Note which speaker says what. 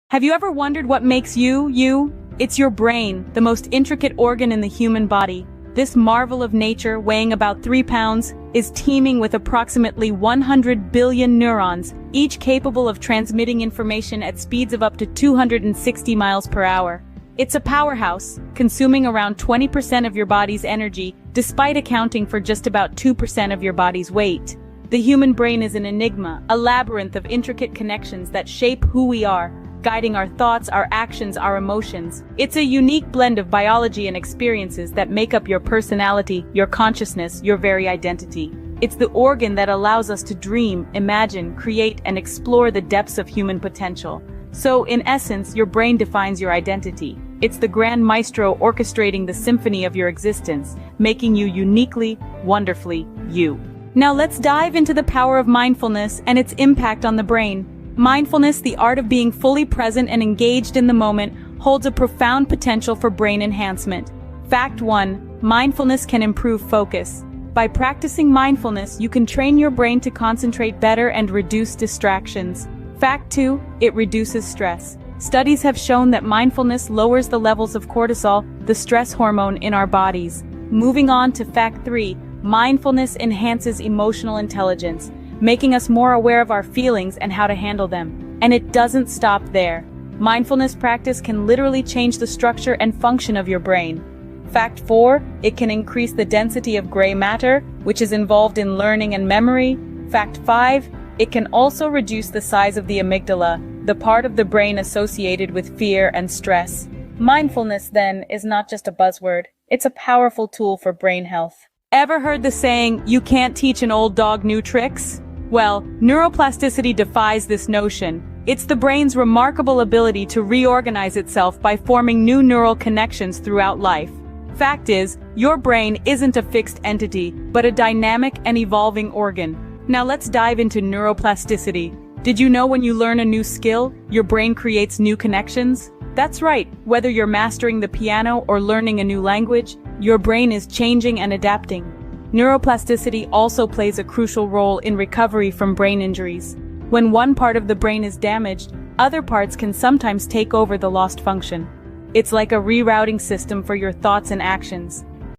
Speaker 1: Have you ever wondered what makes you, you? It's your brain, the most intricate organ in the human body. This marvel of nature, weighing about 3 pounds, is teeming with approximately 100 billion neurons, each capable of transmitting information at speeds of up to 260 miles per hour. It's a powerhouse, consuming around 20% of your body's energy, despite accounting for just about 2% of your body's weight. The human brain is an enigma, a labyrinth of intricate connections that shape who we are, guiding our thoughts, our actions, our emotions. It's a unique blend of biology and experiences that make up your personality, your consciousness, your very identity. It's the organ that allows us to dream, imagine, create, and explore the depths of human potential. So, in essence, your brain defines your identity. It's the grand maestro orchestrating the symphony of your existence, making you uniquely, wonderfully you. Now let's dive into the power of mindfulness and its impact on the brain. Mindfulness, the art of being fully present and engaged in the moment, holds a profound potential for brain enhancement. Fact 1. Mindfulness can improve focus. By practicing mindfulness, you can train your brain to concentrate better and reduce distractions. Fact 2. It reduces stress. Studies have shown that mindfulness lowers the levels of cortisol, the stress hormone in our bodies. Moving on to fact 3. Mindfulness enhances emotional intelligence, making us more aware of our feelings and how to handle them. And it doesn't stop there. Mindfulness practice can literally change the structure and function of your brain. Fact 4, it can increase the density of gray matter, which is involved in learning and memory. Fact 5, it can also reduce the size of the amygdala, the part of the brain associated with fear and stress. Mindfulness, then, is not just a buzzword. It's a powerful tool for brain health. Ever heard the saying, "You can't teach an old dog new tricks"? Well, neuroplasticity defies this notion. It's the brain's remarkable ability to reorganize itself by forming new neural connections throughout life. Fact is, your brain isn't a fixed entity, but a dynamic and evolving organ. Now let's dive into neuroplasticity. Did you know when you learn a new skill, your brain creates new connections? That's right, whether you're mastering the piano or learning a new language, your brain is changing and adapting. Neuroplasticity also plays a crucial role in recovery from brain injuries. When one part of the brain is damaged, other parts can sometimes take over the lost function. It's like a rerouting system for your thoughts and actions.